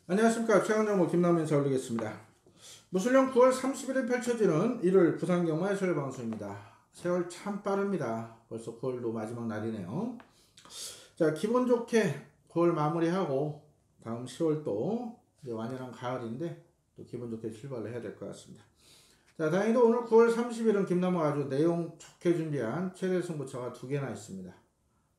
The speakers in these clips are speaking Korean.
안녕하십니까. 최강정보 김남민 인사 올리겠습니다. 무술령 9월 30일에 펼쳐지는 1월 부산경마 해설 방송입니다. 세월 참 빠릅니다. 벌써 9월도 마지막 날이네요. 자, 기분 좋게 9월 마무리하고 다음 10월도 이제 완연한 가을인데 또 기분 좋게 출발을 해야 될 것 같습니다. 자, 다행히도 오늘 9월 30일은 김남호가 아주 내용 좋게 준비한 최대 승부처가 2개나 있습니다.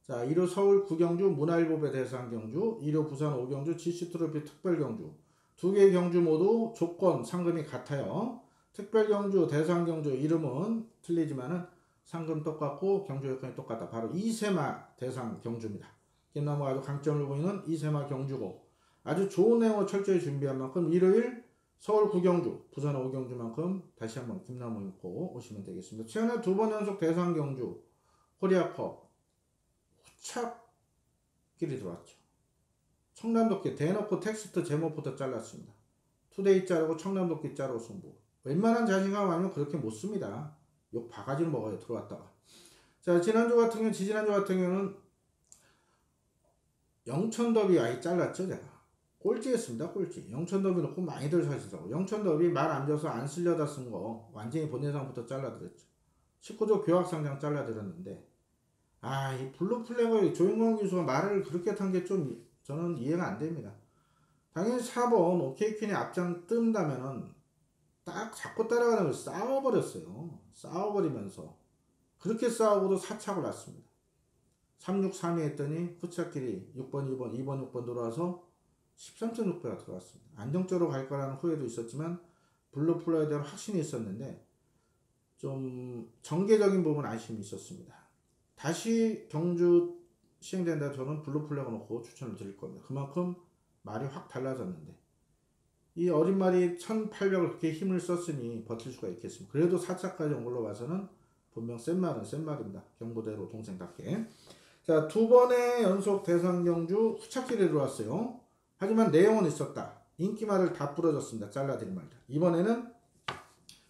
자, 1호 서울 9경주 문화일보배 대상경주, 1호 부산 5경주 GC트로피 특별경주, 2개의 경주 모두 조건 상금이 같아요. 특별경주 대상경주 이름은 틀리지만은 상금 똑같고 경주 여건이 똑같다. 바로 이세마 대상경주입니다. 김남호가 아주 강점을 보이는 이세마 경주고, 아주 좋은 내용을 철저히 준비한 만큼 일요일 서울 9경주 부산 5경주만큼 다시 한번 김남호 읽고 오시면 되겠습니다. 최근에 2번 연속 대상경주 코리아컵 후착길이 들어왔죠. 청남도끼 대놓고 텍스트 제목부터 잘랐습니다. 투데이 자르고 청남도끼 자르고 승부. 웬만한 자신감 아니면 그렇게 못 씁니다. 욕 바가지를 먹어요, 들어왔다가. 자, 지난주 같은 경우는, 지지난주 같은 경우는 영천더비 아예 잘랐죠, 제가. 꼴찌했습니다, 꼴찌. 영천더비 놓고 많이들 사시더라고. 영천더비 말 안 줘서 안 쓸려다 쓴 거 완전히 본예상부터 잘라드렸죠. 19조 교학상장 잘라드렸는데, 이 블루플래그 조용광 교수가 말을 그렇게 탄 게 좀 저는 이해가 안 됩니다. 당연히 4번 오케이퀸이 앞장 뜬다면은 딱 잡고 따라가는 걸 싸워버렸어요. 싸워버리면서 그렇게 싸우고도 4착을 났습니다. 363위 했더니 후착길이 6번 2번 2번 6번 들어와서 13.6배가 들어왔습니다. 안정적으로 갈 거라는 후회도 있었지만 블루플래그에 대한 확신이 있었는데 좀 전개적인 부분 아쉬움이 있었습니다. 다시 경주 시행된다 저는 블루플래그 놓고 추천을 드릴 겁니다. 그만큼 말이 확 달라졌는데, 이 어린 말이 1800을 그렇게 힘을 썼으니 버틸 수가 있겠습니다. 그래도 4차까지 올라와서는 분명 센 말은 센 말입니다. 경보대로 동생답게. 자, 2번의 연속 대상경주 후착길에 들어왔어요. 하지만 내용은 있었다. 인기말을 다 부러졌습니다. 잘라드린 말들. 이번에는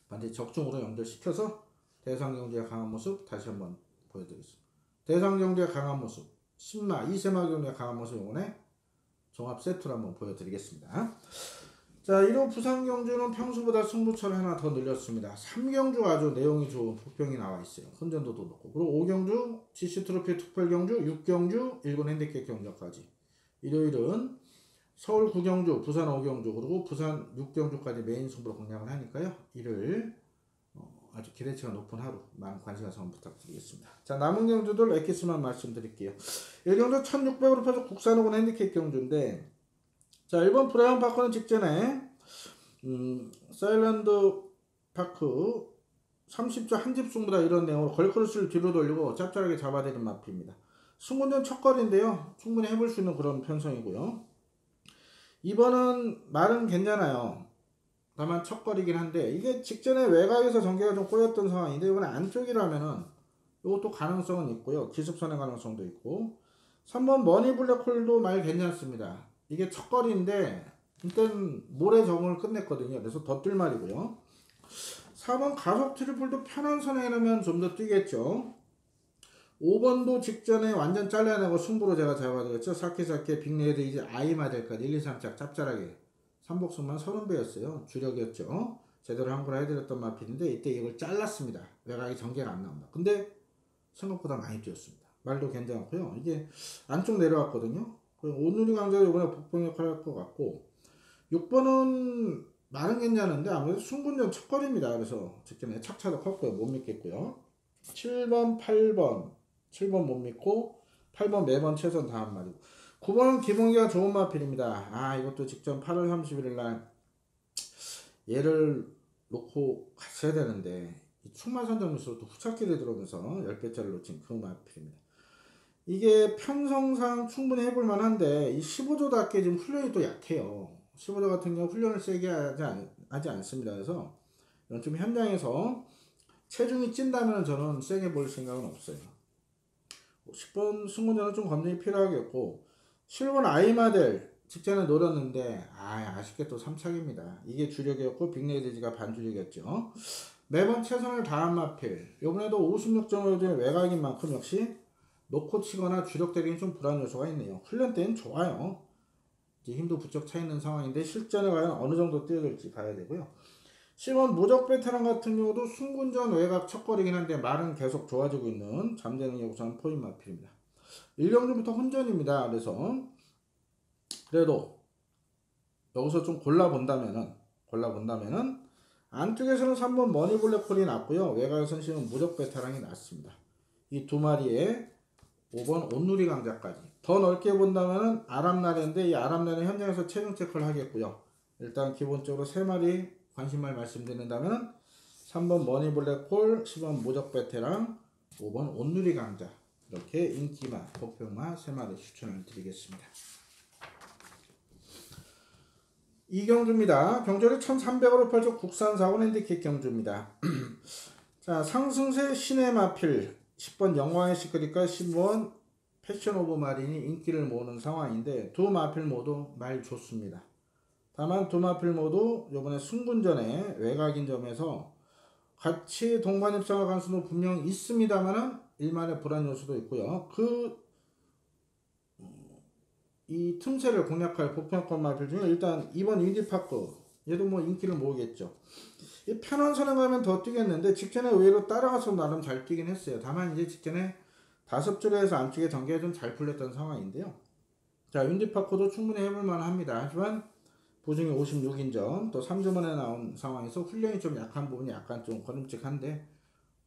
반드시 적중으로 연결시켜서 대상경주의 강한 모습 다시 한번 보여드리겠습니다. 대상경주의 강한 모습, 신마, 이세마 경주의 강한 모습, 이번에 종합 세트로 한번 보여드리겠습니다. 자, 1호 부산경주는 평소보다 승부처를 하나 더 늘렸습니다. 3경주 아주 내용이 좋은 복병이 나와 있어요. 혼전도도 높고. 그리고 5경주 GC트로피 특별경주, 6경주 일본 핸디캡 경주까지. 일요일은 서울 9경주, 부산 5경주, 그리고 부산 6경주까지 메인 승부로 공략을 하니까요. 일요일 아주 기대치가 높은 하루 많은 관심 가서 부탁드리겠습니다. 자, 남은 경주들 엑기스만 말씀드릴게요. 1경주 1600으로 펴서 국산호군 핸디캡 경주인데, 자, 1번 브라이언 파크는 직전에 사일랜드 파크 30조 한집 승부다 이런 내용으로 걸크루스를 뒤로 돌리고 짭짤하게 잡아대는 마필입니다. 승부는 첫 거리인데요, 충분히 해볼 수 있는 그런 편성이고요. 2번은 말은 괜찮아요. 다만 첫 거리긴 한데, 이게 직전에 외곽에서 전개가 좀 꼬였던 상황인데 이번에 안쪽이라면은 이것도 가능성은 있고요. 기습선의 가능성도 있고. 3번 머니 블랙홀도 말 괜찮습니다. 이게 첫 거리인데 일단 모래 적응을 끝냈거든요. 그래서 더 뛸 말이고요. 4번 가속 트리플도 편한 선에 해놓으면 좀 더 뛰겠죠. 5번도 직전에 완전 잘라내고 승부로 제가 잡아드렸죠. 사키사키 빅레드 이제 아이마델까지 1, 2, 3짝 짭짤하게 3복승만 30배였어요. 주력이었죠. 제대로 한 거라 해드렸던 마필인데 이때 이걸 잘랐습니다. 외곽이 전개가 안 나온다. 근데 생각보다 많이 뛰었습니다. 말도 괜찮고요. 이게 안쪽 내려왔거든요. 오누리 강자가 이번에 복병 역할을 할 것 같고, 6번은 말은 괜찮은데 아무래도 승분전 첫거리입니다. 그래서 직전에 착차도 컸고요. 못 믿겠고요. 7번 8번 7번 못 믿고 8번 매번 최선 다한 말이고, 9번은 기본기가 좋은 마필입니다. 이것도 직전 8월 31일 날 얘를 놓고 갔어야 되는데 충만선정에서도 후착길에 들어오면서 10배짜리를 놓친 그 마필입니다. 이게 편성상 충분히 해볼 만한데 이 15조답게 지금 훈련이 또 약해요. 15조 같은 경우 훈련을 세게 하지 않습니다. 그래서 좀 현장에서 체중이 찐다면 저는 세게 볼 생각은 없어요. 10번 승무전은 좀 검증이 필요하겠고 7번 아이마델 직전에 노렸는데 아쉽게 또 3착입니다. 이게 주력이었고 빅레이드지가 반주력이었죠. 매번 최선을 다한 마필 이번에도 56.5점 외곽인 만큼 역시 놓고 치거나 주력 대리는 좀 불안 요소가 있네요. 훈련 때는 좋아요. 이제 힘도 부쩍 차 있는 상황인데 실전에 과연 어느 정도 뛰어들지 봐야 되고요. 10번 무적 베테랑 같은 경우도 순군전 외곽 척거리긴 한데 말은 계속 좋아지고 있는 잠재능 여구선 포인 마필입니다. 1경주부터 혼전입니다. 그래도 여기서 좀 골라본다면은 안쪽에서는 3번 머니블랙홀이 났고요. 외곽에서는 지금 무적 베테랑이 났습니다. 이 두 마리에 5번 온누리 강자까지 더 넓게 본다면은 아람나레인데 이 아람나레 현장에서 체중 체크를 하겠고요. 일단 기본적으로 3마리 관심말 말씀드린다면 3번 머니블랙홀, 10번 무적 베테랑, 5번 온누리 강자 이렇게 인기마, 복병마 3마리 추천을 드리겠습니다. 이경주입니다. 경주를 1300으로 펼쳐 국산 4원 핸디캡 경주입니다. 자, 상승세 신의 마필 10번 영광의 시크릿과 10번 패션 오브 마린이 인기를 모으는 상황인데 두 마필 모두 말 좋습니다. 다만 두 마필 모두 이번에 승군전에 외곽인 점에서 같이 동반 입상할 가능성도 분명 있습니다만은 일만의 불안 요소도 있고요. 이 틈새를 공략할 보편권 마필 중에 일단 2번 윈디파크 얘도 뭐 인기를 모으겠죠. 이 편안선에 가면 더 뛰겠는데 직전에 의외로 따라가서 나름 잘 뛰긴 했어요. 다만 이제 직전에 5줄에서 안쪽에 전개가 좀 잘 풀렸던 상황인데요. 자, 윈디파크도 충분히 해볼만 합니다. 하지만 보증이 56인점 또 3주만에 나온 상황에서 훈련이 좀 약한 부분이 약간 좀 걸림직한데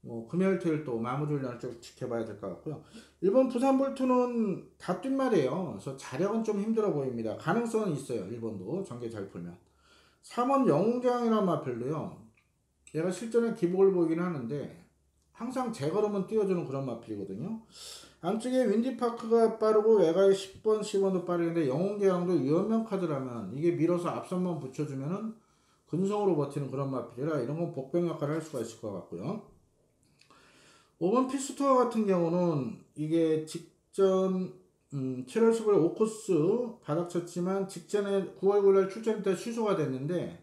뭐 금요일 토요일 또 마무리 훈련을 좀 지켜봐야 될 것 같고요. 1번 부산볼트는 다 뛴 말이에요. 그래서 자력은 좀 힘들어 보입니다. 가능성은 있어요. 1번도 전개 잘 풀면. 3번 영웅장이라는 마필도요. 얘가 실전에 기복을 보이긴 하는데 항상 제걸음은 띄워주는 그런 마필이거든요. 안쪽에 윈디파크가 빠르고 외곽에 10번, 10번도 빠르는데 영웅계양도 위험명 카드라면 이게 밀어서 앞선만 붙여주면은 근성으로 버티는 그런 마필이라 이런 건 복병 역할을 할 수가 있을 것 같고요. 5번 피스토어 같은 경우는 이게 직전 7월 15일 5코스 바닥 쳤지만 직전에 9월 9일 출전 때 취소가 됐는데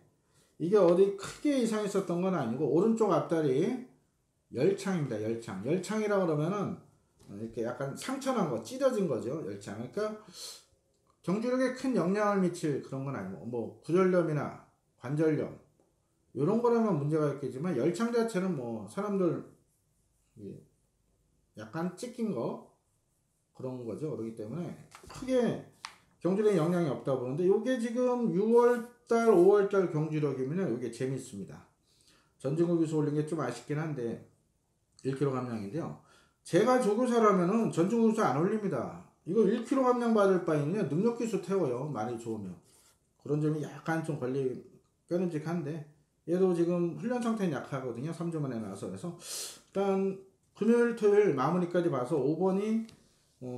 이게 어디 크게 이상이 있었던 건 아니고 오른쪽 앞다리 열창입니다. 열창이라 그러면은 이렇게 약간 상처난 거, 찢어진 거죠. 열창. 그러니까 경주력에 큰 영향을 미칠 그런 건 아니고 뭐 구절염이나 관절염 이런 거라면 문제가 있겠지만 열창 자체는 뭐 사람들 약간 찢긴 거 그런 거죠. 그렇기 때문에 크게 경주력에 영향이 없다 보는데 요게 지금 6월달 5월달 경주력이면 요게 재밌습니다. 전진국 기수 올린 게 좀 아쉽긴 한데 1kg 감량인데요. 제가 조교사라면은 전진국 기수 안 올립니다. 이거 1kg 감량 받을 바에는 능력 기수 태워요. 많이 좋으면. 그런 점이 약간 좀 꺼림직한데 얘도 지금 훈련 상태는 약하거든요. 3주 만에 나와서. 그래서 일단 금요일 토요일 마무리까지 봐서 5번이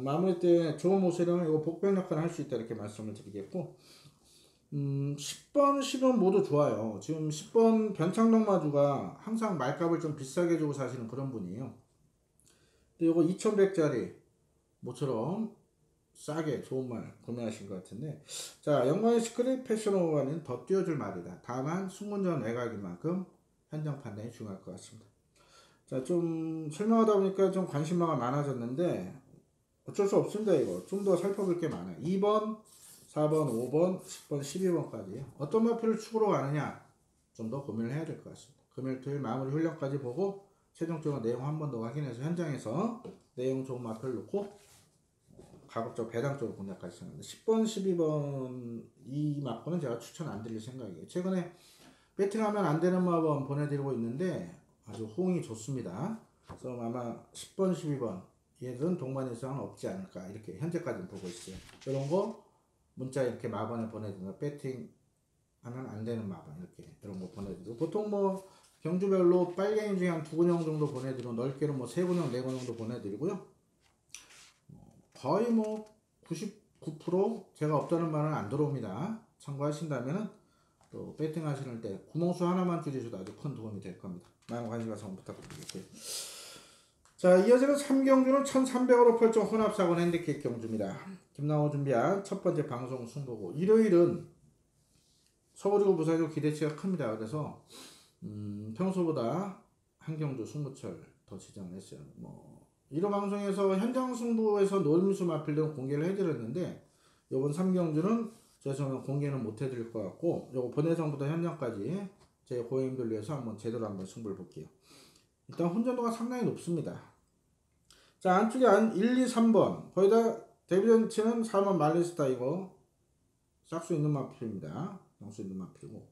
마무리 때 좋은 모습이라면 이거 복병 역할을 할 수 있다 이렇게 말씀을 드리겠고 10번, 10번 모두 좋아요. 지금 10번 변창동 마주가 항상 말값을 좀 비싸게 주고 사시는 그런 분이에요. 근데 이거 2100짜리 모처럼 싸게 좋은 말 구매하신 것 같은데 자, 영광의 시크릿 패션오버는 더 띄워줄 말이다. 다만 승문전 외곽인 만큼 현장 판단이 중요할 것 같습니다. 자, 좀 설명하다 보니까 좀 관심사가 많아졌는데 어쩔 수 없습니다. 이거 좀 더 살펴볼 게 많아요. 2번, 4번, 5번, 10번, 12번까지 어떤 마필을 축으로 가느냐 좀 더 고민을 해야 될 것 같습니다. 금요일 토요일 마무리 훈련까지 보고 최종적으로 내용 한 번 더 확인해서 현장에서 내용 좋은 마필을 놓고 가급적 배당적으로 공략할 생각입니다. 10번, 12번 이 마포는 제가 추천 안 드릴 생각이에요. 최근에 배팅하면 안 되는 마법 보내드리고 있는데 아주 호응이 좋습니다. 그래서 아마 10번, 12번 얘들은 동반 이상은 없지 않을까 이렇게 현재까지는 보고 있어요. 이런 거 문자 이렇게 마번에 보내드리고 배팅 하면 안 되는 마번 이렇게 이런 거 보내드리고 보통 뭐 경주별로 빨갱이 중에 한 2근형 정도 보내드리고 넓게는 뭐 3근형, 4근형 정도 보내드리고요. 거의 뭐 99% 제가 없다는 말은 안 들어옵니다. 참고하신다면은 또 배팅 하시는 때 구멍수 하나만 줄이셔도 아주 큰 도움이 될 겁니다. 많은 관심과 성원 부탁드리겠고요. 자, 이어지는 3경주는 1300으로 펼쳐 혼합사건 핸디캡 경주입니다. 김나호 준비한 첫 번째 방송 승부고, 일요일은 서울이고 부산이고 기대치가 큽니다. 그래서 평소보다 한 경주 승부처를 더 지정을 했어요. 뭐 1호 방송에서 현장 승부에서 노림수 마필들은 공개를 해드렸는데, 이번 3경주는 제가 공개는 못 해드릴 것 같고, 요거 본예상부터 현장까지 제 고객님들 위해서 한번 제대로 한번 승부를 볼게요. 일단 혼전도가 상당히 높습니다. 자, 안쪽에 1, 2, 3번 거의 다 데뷔전치는 4번 말리스타, 이거 싹수 있는 마필입니다. 양수 있는 마필이고,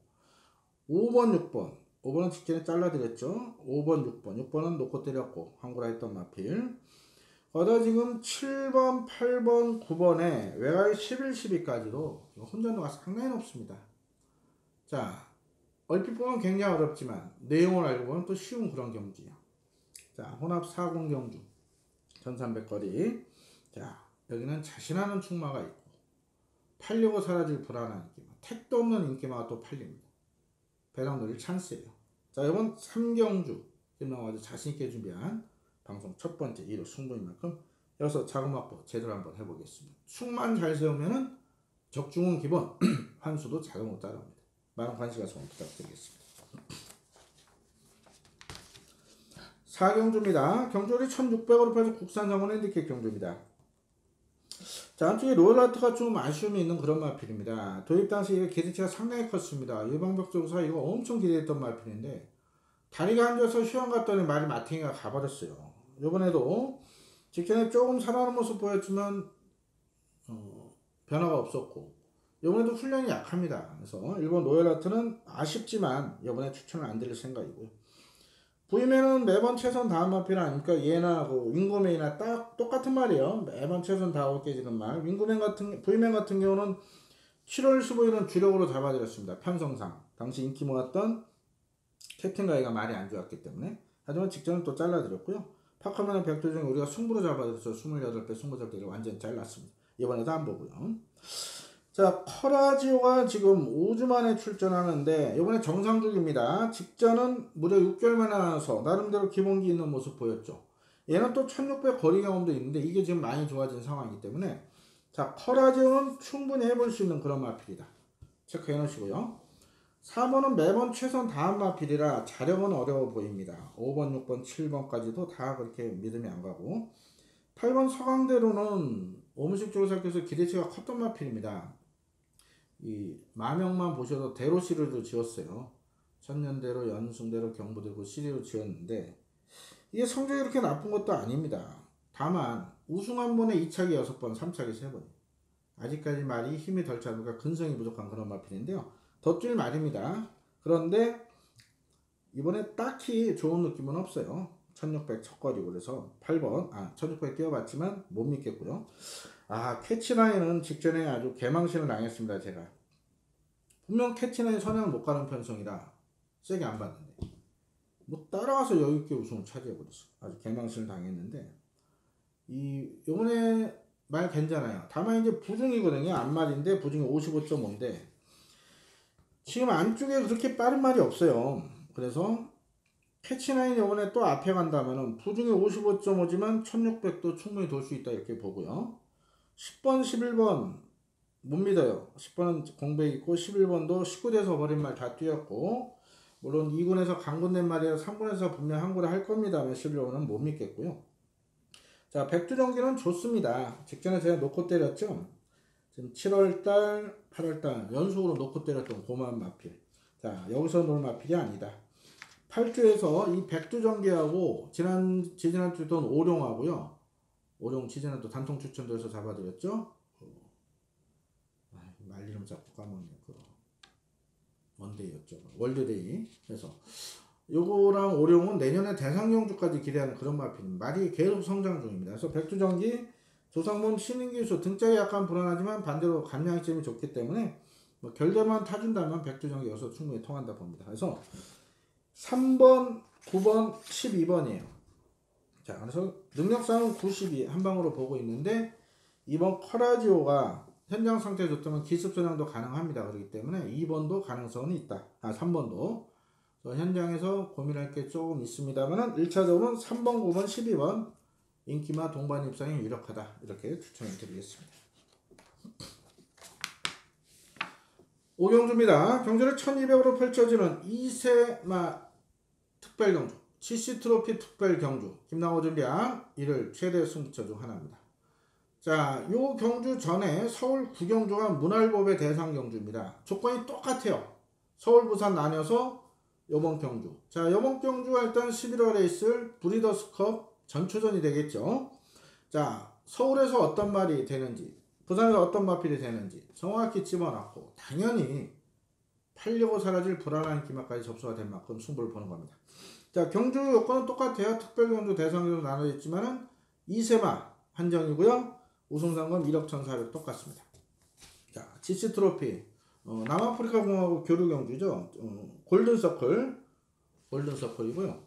5번 6번은 직전에 잘라드렸죠. 5번 6번은 놓고 때렸고 항구라 했던 마필. 거기다 지금 7번 8번 9번에 외곽 11, 12까지도 혼전도가 상당히 높습니다. 자, 얼핏 보면 굉장히 어렵지만 내용을 알고 보면 또 쉬운 그런 경주예요. 자, 혼합 40 경주 1300거리. 자, 여기는 자신하는 충마가 있고 팔려고 사라질 불안한 인기마, 택도 없는 인기마가 또 팔립니다. 배당 노릴 찬스예요. 자, 이번 3경주 김나호 아주 자신있게 준비한 방송 첫 번째 1호 승부인 만큼 여기서 자금 확보 제대로 한번 해보겠습니다. 축만 잘 세우면은 적중은 기본, 환수도 자동으로 따라옵니다. 많은 관심과 성원 부탁드리겠습니다. 4경주입니다. 경주율이 1600으로 펴서 국산 상원 핸디캡 경주입니다. 자, 안쪽에 로열아트가 좀 아쉬움이 있는 그런 마필입니다. 도입 당시 기대치가 상당히 컸습니다. 일방벽조사 이거 엄청 기대했던 마필인데 다리가 앉아서 휴양 갔더니 말이 마탱이가 가버렸어요. 이번에도 직전에 조금 살아나는 모습 보였지만 변화가 없었고, 이번에도 훈련이 약합니다. 그래서 일본 로열아트는 아쉽지만 이번에 추천을 안 드릴 생각이고요. V맨은 매번 최선 다음 마필 아닙니까? 얘나 윙구맨이나 딱 똑같은 말이에요. 매번 최선 다하고 깨지는 말. V맨 같은 경우는 7월 15일은 주력으로 잡아드렸습니다. 편성상 당시 인기 모았던 캡틴 가이가 말이 안 좋았기 때문에. 하지만 직전은 또 잘라드렸고요. 파카맨은 백두중에 우리가 승부로 잡아드렸죠. 28배 승부 잡기를 완전히 잘랐습니다. 이번에도 안 보고요. 자, 커라지오가 지금 5주 만에 출전하는데 이번에 정상적입니다. 직전은 무려 6개월 만에 나와서 나름대로 기본기 있는 모습 보였죠. 얘는 또 1600 거리 경험도 있는데 이게 지금 많이 좋아진 상황이기 때문에, 자, 커라지오는 충분히 해볼 수 있는 그런 마필이다. 체크해 놓으시고요. 4번은 매번 최선 다한 마필이라 자력은 어려워 보입니다. 5번 6번 7번까지도 다 그렇게 믿음이 안 가고, 8번 서강대로는 오무식 조사께서 기대치가 컸던 마필입니다. 이 마명만 보셔도 대로 시리즈로 지었어요. 천년대로, 연승대로, 경부대로 시리즈로 지었는데 이게 성적이 그렇게 나쁜 것도 아닙니다. 다만 우승 한 번에 2차기 6번, 3차기 3번. 아직까지 말이 힘이 덜 차니까 근성이 부족한 그런 마필인데요. 덧줄 말입니다. 그런데 이번에 딱히 좋은 느낌은 없어요. 1600 첫거리고, 그래서 8번 1600 뛰어봤지만 못 믿겠고요. 캐치라인은 직전에 아주 개망신을 당했습니다. 제가 분명 캐치라인 선행을 못 가는 편성이라 세게 안 봤는데 뭐 따라와서 여유있게 우승을 차지해버렸어. 아주 개망신을 당했는데 요번에 말 괜찮아요. 다만 이제 부중이거든요. 앞말인데 부중이 55.5인데 지금 안쪽에 그렇게 빠른 말이 없어요. 그래서 캐치라인 이번에 또 앞에 간다면은 부중이 55.5지만 1600도 충분히 돌 수 있다 이렇게 보고요. 10번 11번 못 믿어요. 10번은 공백 있고 11번도 19대에서 버린 말 다 뛰었고, 물론 2군에서 강군된 말이라 3군에서 분명 항구를 할 겁니다. 11번은 못 믿겠고요. 자, 백두정기는 좋습니다. 직전에 제가 놓고 때렸죠. 지금 7월달 8월달 연속으로 놓고 때렸던 고마운 마필. 자, 여기서 놀 마필이 아니다. 8주에서 이 백두정기하고 지난주던 오룡하고요. 오룡 지지는 또 단통 추천도 해서 잡아드렸죠. 말 이름 자꾸 까먹네. 원데이였죠. 월드데이. 그래서 요거랑 오룡은 내년에 대상경주까지 기대하는 그런 마필입니다. 말이 계속 성장 중입니다. 그래서 백두정기, 조상범, 신인기수 등짝이 약간 불안하지만 반대로 감량점이 좋기 때문에 뭐 결대만 타준다면 백두정기 여기서 충분히 통한다 봅니다. 그래서 3번, 9번, 12번이에요. 자, 그래서 능력상은 92 한방으로 보고 있는데 이번 커라지오가 현장 상태 좋다면 기습 전향도 가능합니다. 그렇기 때문에 2번도 가능성은 있다. 3번도. 현장에서 고민할 게 조금 있습니다만 1차적으로는 3번, 9번, 12번 인기마 동반 입상이 유력하다. 이렇게 추천을 드리겠습니다. 5경주입니다. 경주를 1200으로 펼쳐지는 2세마 특별경주, GC트로피 특별경주, 김나호 준비한 1월 최대 승부처 중 하나입니다. 자, 요 경주 전에 서울 구경주가 문활법의 대상 경주입니다. 조건이 똑같아요. 서울, 부산 나뉘어서 요번 경주. 자, 요번 경주가 일단 11월에 있을 브리더스컵 전초전이 되겠죠. 자, 서울에서 어떤 말이 되는지, 부산에서 어떤 마필이 되는지 정확히 집어넣고 당연히 팔려고 사라질 불안한 기막까지 접수가 된 만큼 승부를 보는 겁니다. 자, 경주 요건은 똑같아요. 특별경주, 대상경주 나눠져 있지만은 2세마 한정이고요. 우승상금 1억 1,400 똑같습니다. 자, GC트로피 남아프리카 공화국 교류 경주죠. 골든서클이고요.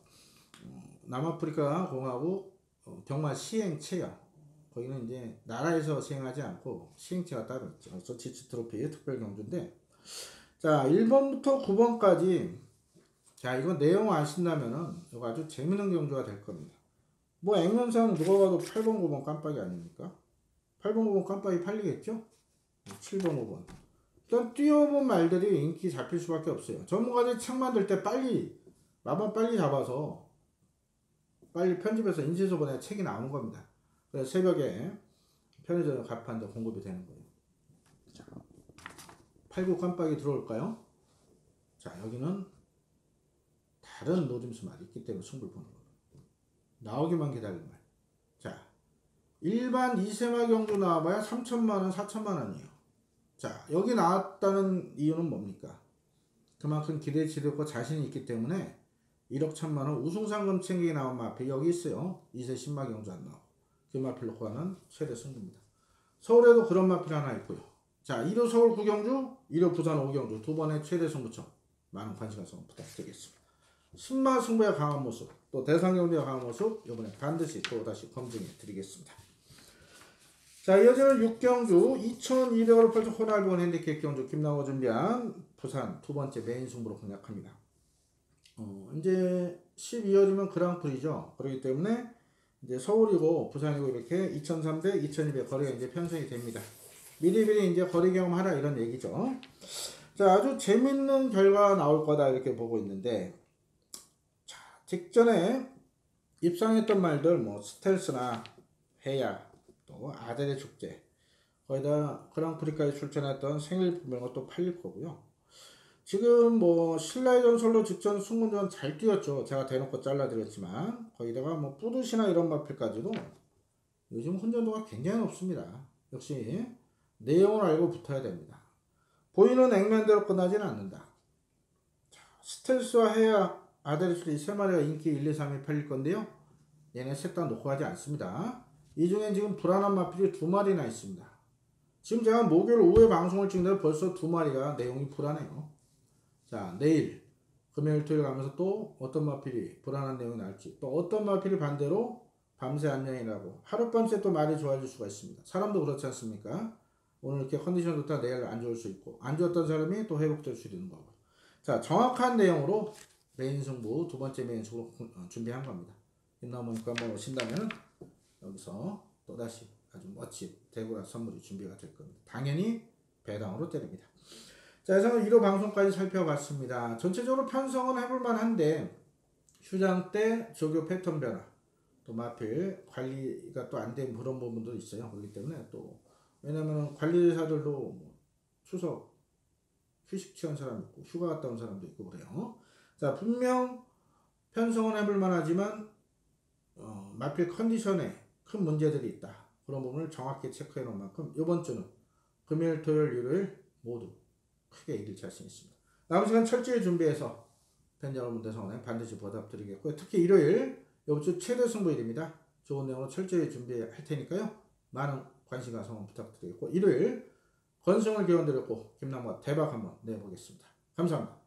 남아프리카 공화국 경마 시행체요. 거기는 이제 나라에서 시행하지 않고 시행체가 따로 있죠. 그래서 GC트로피 특별 경주인데, 자, 1번부터 9번까지, 자, 이거 내용 아신다면은 이거 아주 재밌는 경주가 될 겁니다. 뭐 액면상 누가 봐도 8번, 9번 깜빡이 아닙니까? 8번, 9번 깜빡이 팔리겠죠? 7번, 5번. 일단 뛰어본 말들이 인기 잡힐 수밖에 없어요. 전문가들이 책 만들 때 마반 빨리 잡아서 빨리 편집해서 인쇄소 보내 책이 나오는 겁니다. 그래서 새벽에 편의점 가판도 공급이 되는 거예요. 자, 8, 9 깜빡이 들어올까요? 자, 여기는 다른 노림수 말이 있기 때문에 승부를 보는 거예요. 나오기만 기다리는 말. 자, 일반 2세마 경주 나와봐야 3천만원, 4천만원이에요. 자, 여기 나왔다는 이유는 뭡니까? 그만큼 기대치도 있고 자신이 있기 때문에 1억 1천만원 우승상금 챙기기 나온 마필 여기 있어요. 2세 10마 경주 안 나오고 그 마필 놓고 하는 최대 승부입니다. 서울에도 그런 마필 하나 있고요. 자, 1호 서울 구경주, 1호 부산 5경주 두 번의 최대 승부처 많은 관심과 성원 부탁드리겠습니다. 10마 승부의 강한 모습, 또 대상 경주의 강한 모습 이번에 반드시 또 다시 검증해 드리겠습니다. 자, 이어지는 6경주 2200으로 펼쳐 호날두원 핸디캡 경주 김나호 준비한 부산 두 번째 메인 승부로 공략합니다. 이제 12월이면 그랑프리죠. 그렇기 때문에 이제 서울이고 부산이고 이렇게 2300, 2200 거리가 이제 편성이 됩니다. 미리미리 이제 거리 경험하라 이런 얘기죠. 자, 아주 재밌는 결과가 나올 거다 이렇게 보고 있는데, 자, 직전에 입상했던 말들 뭐 스텔스나 해야 또 아델의 축제 거기다 그랑프리까지 출전했던 생일품 이런 것도 팔릴 거고요. 지금 뭐 신라의 전설로 직전 승문전 잘 뛰었죠. 제가 대놓고 잘라드렸지만 거기다가 뭐 뿌듯이나 이런 마필까지도 요즘 혼전도가 굉장히 높습니다. 역시 내용을 알고 붙어야 됩니다. 보이는 액면대로 끝나지는 않는다. 자, 스텔스와 해야 아델의 축제 이 세 마리가 인기 1, 2, 3위 팔릴 건데요. 얘네 셋 다 놓고 하지 않습니다. 이 중엔 지금 불안한 마필이 2마리나 있습니다. 지금 제가 목요일 오후에 방송을 찍는데 벌써 2마리가 내용이 불안해요. 자, 내일 금요일 토요일 가면서 또 어떤 마필이 불안한 내용이 나올지, 또 어떤 마필이 반대로 밤새 안녕이라고 하룻밤새 또 말이 좋아질 수가 있습니다. 사람도 그렇지 않습니까? 오늘 이렇게 컨디션 좋다 내일 안 좋을 수 있고, 안 좋았던 사람이 또 회복될 수 있는 거고. 자, 정확한 내용으로 메인 승부 두 번째 메인 승부로 준비한 겁니다. 김나무니까 한번 오신다면 여기서 또다시 아주 멋진 대구라 선물이 준비가 될 겁니다. 당연히 배당으로 때립니다. 자, 그래서 1호 방송까지 살펴봤습니다. 전체적으로 편성은 해볼만 한데 휴장 때 조교 패턴 변화, 또 마필 관리가 또 안 된 그런 부분도 있어요. 그렇기 때문에 또 왜냐면 관리사들도 뭐 추석 휴식 취한 사람 있고 휴가 갔다 온 사람도 있고 그래요. 자, 분명 편성은 해볼만 하지만 마필 컨디션에 큰 문제들이 있다. 그런 부분을 정확히 체크해 놓은 만큼 이번 주는 금요일, 토요일, 일요일 모두 크게 이길 자신 있습니다. 남은 시간 철저히 준비해서 팬 여러분들 성원에 반드시 보답드리겠고요. 특히 일요일 이번 주 최대 승부일입니다. 좋은 내용으로 철저히 준비할 테니까요. 많은 관심과 성원 부탁드리겠고 일요일 건승을 기원드렸고 김남과 대박 한번 내보겠습니다. 감사합니다.